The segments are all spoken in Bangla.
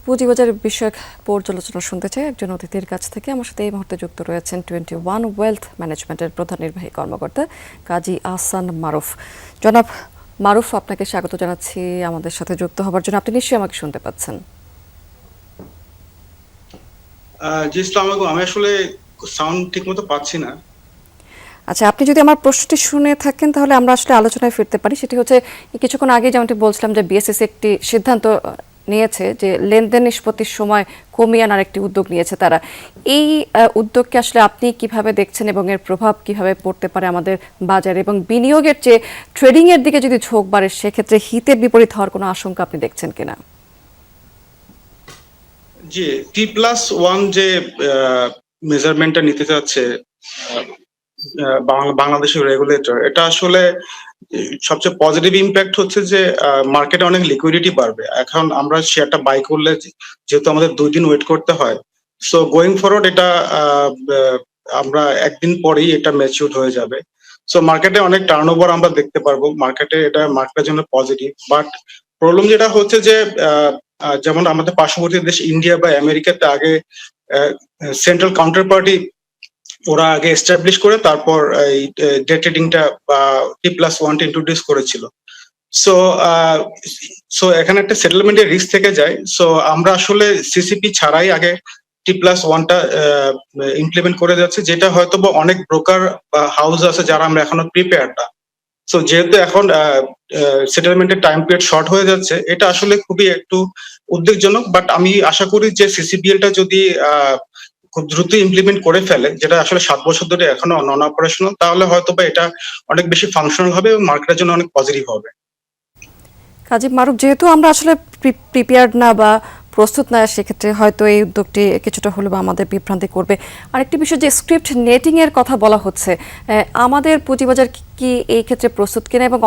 পুঁজিবাজার বিষয়ক পর্যালোচনা শুনতে চাই একজন অতিথির কাছ থেকে। আমার সাথে এই মুহূর্তে যুক্ত রয়েছেন 21 ওয়েলথ ম্যানেজমেন্টের প্রধান নির্বাহী কর্মকর্তা কাজী আহসান মারুফ। জনাব মারুফ, আপনাকে স্বাগত জানাচ্ছি আমাদের সাথে যুক্ত হবার জন্য। আপনি নিশ্চয়ই আমাকে শুনতে পাচ্ছেন? জি, আসসালামু আলাইকুম। আমি আসলে সাউন্ড ঠিকমতো পাচ্ছি না। আচ্ছা, আপনি যদি আমার প্রশ্নটি শুনে থাকেন তাহলে আমরা আসলে আলোচনায় ফিরতে পারি। সেটি হচ্ছে, কিছুক্ষণ আগে যেমনটি বলছিলাম যে বিএসইসি একটি সিদ্ধান্ত নিয়েছে যে লেনদেন নিষ্পত্তির সময় কমিয়ে আনার একটি উদ্যোগ নিয়েছে তারা। এই উদ্যোগকে আসলে আপনি কিভাবে দেখছেন এবং এর প্রভাব কিভাবে পড়তে পারে আমাদের বাজারে, এবং বিনিয়োগের চেয়ে ট্রেডিং এর দিকে যদি ঝোঁক বাড়ে সেক্ষেত্রে হিতের বিপরীত হওয়ার কোনো আশঙ্কা আপনি দেখছেন কিনা? জি, T+1 যে মেজারমেন্টটা নিতে চাচ্ছে বাংলাদেশের রেগুলেটর, এটা আসলে সবচেয়ে পজিটিভ ইম্প্যাক্ট হচ্ছে যে মার্কেটে অনেক লিকুইডিটি বাড়বে। এখন আমরা শেয়ারটা বাই করলে যেহেতু আমাদের 2 দিন ওয়েট করতে হয়, সো গোয়িং ফরওয়ার্ড এটা আমরা একদিন পরেই এটা ম্যাচিউর হয়ে যাবে। সো মার্কেটে অনেক টার্নওভার আমরা দেখতে পারবো। এটা মার্কেটের জন্য পজিটিভ। বাট প্রবলেম যেটা হচ্ছে যে যেমন আমাদের পার্শ্ববর্তী দেশ ইন্ডিয়া বা আমেরিকাতে আগে সেন্ট্রাল কাউন্টার পার্টি ওরা আগে এস্টাবলিশ করে তারপর এই ডে ট্রেডিংটা বা T+1টা ইন্ট্রোডিউস করেছিল। সো সো এখানে একটা সেটেলমেন্টের রিস্ক থেকে যায়। সো আমরা আসলে সিসিপি ছাড়াই আগে T+1টা ইমপ্লিমেন্ট করে যাচ্ছে, যেটা হয়তো বা অনেক ব্রোকার বা হাউস আছে যারা আমরা এখনো প্রিপেয়ার্ড না। সো যেহেতু এখন সেটেলমেন্টের টাইম পিরিয়ড শর্ট হয়ে যাচ্ছে, এটা আসলে খুবই একটু উদ্বেগজনক। বাট আমি আশা করি যে সিসিপিএলটা যদি খুব দ্রুত ইমপ্লিমেন্ট করে ফেলে, যেটা আসলে 7 বছর ধরে এখনো নন অপারেশনাল, তাহলে হয়তো বা এটা অনেক বেশি ফাংশনাল হবে এবং মার্কেটের জন্য অনেক পজিটিভ হবে। কাজী মারুফ, যেহেতু আমরা আসলে প্রিপেয়ার্ড না বা প্রস্তুত না, সেক্ষেত্রে হয়তো এই উদ্যোগটি কিছুটা হলেও আমাদের বিভ্রান্তি করবে। আরেকটি বিষয়, যে স্ক্রিপ্ট নেটিং এর কথা বলা হচ্ছে, আমাদের পুঁজিবাজার কি এই ক্ষেত্রে প্রস্তুত কিনা, এবং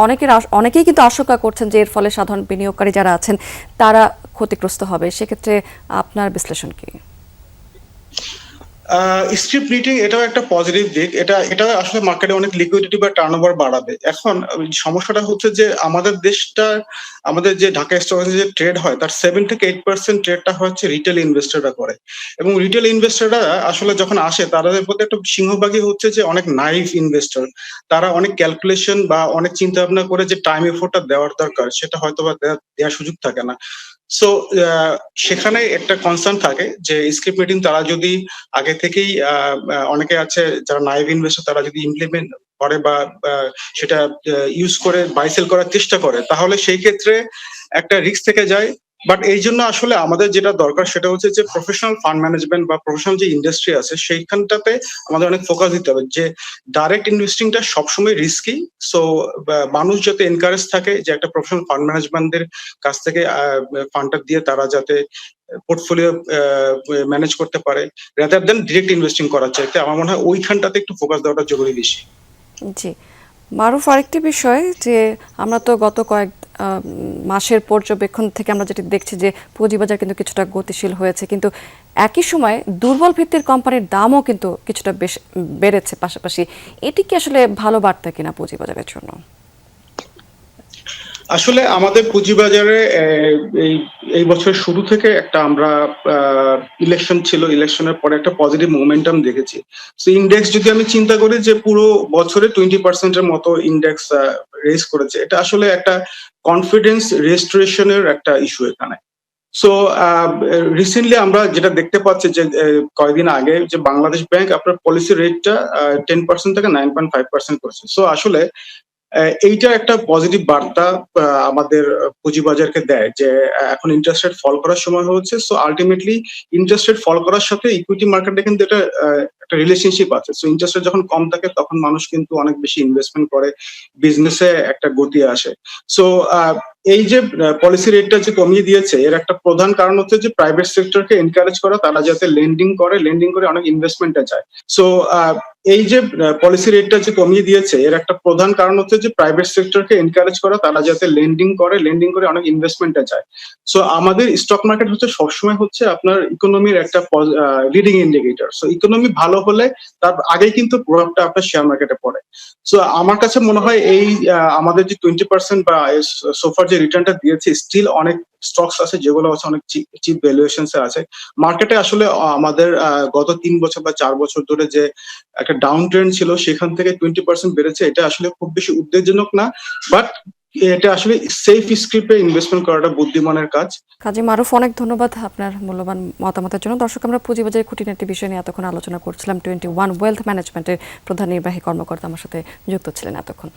অনেকেই কিন্তু আশঙ্কা করছেন যে এর ফলে সাধারণ বিনিয়োগকারী যারা আছেন তারা ক্ষতিগ্রস্ত হবে। সেক্ষেত্রে আপনার বিশ্লেষণ কি? স্ক্রিপ্ট নিটিং এটাও একটা পজিটিভ দিক। এটা আসলে মার্কেটে অনেক লিকুইডিটি বা টার্নওভার বাড়াবে। এখন সমস্যাটা হচ্ছে যে আমাদের যে ঢাকা স্টক এক্সচেঞ্জে যে ট্রেড হয় তার 7 থেকে 8% ট্রেডটা হচ্ছে রিটেল ইনভেস্টররা করে। এবং রিটেল ইনভেস্টররা আসলে যখন আসে তাদের মধ্যে একটা সিংহভাগই হচ্ছে যে অনেক নাইভ ইনভেস্টর। তারা অনেক ক্যালকুলেশন বা অনেক চিন্তা ভাবনা করে যে টাইম এফোর্টটা দেওয়ার দরকার সেটা হয়তো বা দেওয়ার সুযোগ থাকে না। সো সেখানে একটা কনসার্ন থাকে যে স্ক্রিপ্ট মিটিং তারা যদি আগে থেকেই অনেকে আছে যারা নাইভ ইনভেস্টর, তারা যদি ইমপ্লিমেন্ট করে বা সেটা ইউজ করে বাই সেল করার চেষ্টা করে, তাহলে সেই ক্ষেত্রে একটা রিস্ক থেকে যায়। বাট এই জন্য আসলে আমাদের যেটা দরকার সেটা হচ্ছে যে প্রফেশনাল ফান্ড ম্যানেজমেন্ট বা প্রফেশনাল যে ইন্ডাস্ট্রি আছে সেইখানটাতে আমাদের অনেক ফোকাস দিতে হবে। যে ডাইরেক্ট ইনভেস্টিংটা সবসময় রিস্কি। সো মানুষ যাতে এনকারেজ থাকে যে একটা প্রফেশনাল ফান্ড ম্যানেজমেন্টদের কাছ থেকে ফান্ডটা দিয়ে তারা যাতে পোর্টফোলিও ম্যানেজ করতে পারে, রাদার দেন ডিরেক্ট ইনভেস্টিং করার চাইতে আমার মনে হয় ওইখানটাতে একটু ফোকাস দেওয়াটা জরুরি বেশি। জি মারুফ, আরেকটি বিষয় যে আমরা তো গত কয়েক মাসের পর্যবেক্ষণ থেকে আমরা যেটি দেখছি যে পুঁজিবাজার কিন্তু কিছুটা গতিশীল হয়েছে, কিন্তু একই সময় দুর্বল ভিত্তির কোম্পানির দামও কিন্তু কিছুটা বেশ বেড়েছে পাশাপাশি। এটি কি আসলে ভালো বার্তা কিনা পুঁজিবাজারের জন্য? আসলে আমাদের পুঁজিবাজারে এই বছরের শুরু থেকে একটা আমরা ইলেকশন ছিল, ইলেকশনের পরে একটা পজিটিভ মোমেন্টাম দেখেছি। সো ইন্ডেক্স যদি আমি চিন্তা করি যে পুরো বছরে 20%-এর মতো ইন্ডেক্স রেজ করেছে, এটা আসলে একটা কনফিডেন্স রেস্টোরেশনের একটা ইস্যু এখানে। সো রিসেন্টলি আমরা যেটা দেখতে পাচ্ছি যে কয়েকদিন আগে যে বাংলাদেশ ব্যাংক আপনার পলিসি রেটটা 10% থেকে 9.5% করেছে। সো আসলে এইটা একটা পজিটিভ বার্তা আমাদের পুঁজিবাজারকে দেয় যে এখন ইন্টারেস্ট রেট ফল করার সময় হচ্ছে। সো আলটিমেটলি ইন্টারেস্ট রেট ফল করার সাথে ইকুইটি মার্কেটে কিন্তু একটা রিলেশনশিপ আছে। সো ইন্টারেস্ট রেট যখন কম থাকে তখন মানুষ কিন্তু অনেক বেশি ইনভেস্টমেন্ট করে, বিজনেসে একটা গতি আসে। সো এই যে পলিসি রেটটা যে কমিয়ে দিয়েছে এর একটা প্রধান কারণ হচ্ছে যে প্রাইভেট সেক্টরকে এনকারেজ করা, তারা যাতে লেন্ডিং করে অনেক ইনভেস্টমেন্টে যায়। সো এই যে পলিসি রেটটা যে কমিয়ে দিয়েছে এর একটা প্রধান কারণ হচ্ছে যে প্রাইভেট সেক্টরকে এনকারেজ করা, তারা যাতে লেন্ডিং করে অনেক ইনভেস্টমেন্টে যায়। সো আমাদের স্টক মার্কেট হচ্ছে সবসময় হচ্ছে আপনার ইকোনমির একটা লিডিং ইন্ডিকেটর। সো ইকোনমি ভালো হলে তার আগেই কিন্তু প্রভাবটা আপনার শেয়ার মার্কেটে পড়ে। সো আমার কাছে মনে হয় এই আমাদের যে 20% বা সোফার যে রিটার্নটা দিয়েছে স্টিল অনেক স্টকস আছে যেগুলো আছে অনেক চিপ ভ্যালুয়েশনস আছে। মার্কেটে আসলে আমাদের গত 3 বছর বা 4 বছর ধরে যে একটা ডাউন ট্রেন্ড ছিল সেখান থেকে 20% বেড়েছে, এটা আসলে খুব বেশি উদ্বেগজনক না, বাট এটা আসলে সেফ স্ক্রিপ্টে ইনভেস্টমেন্ট করাটা বুদ্ধিমানের কাজ। কাজী মারুফ, অনেক ধন্যবাদ আপনার মূল্যবান মতামতের জন্য। দর্শক, আমরা পুঁজিবাজারের খুঁটিনাটি বিষয় নিয়ে এতক্ষণ আলোচনা করছিলাম। 21 ওয়েলথ ম্যানেজমেন্টের প্রধান নির্বাহী কর্মকর্তা আমার সাথে যুক্ত ছিলেন এতক্ষণ।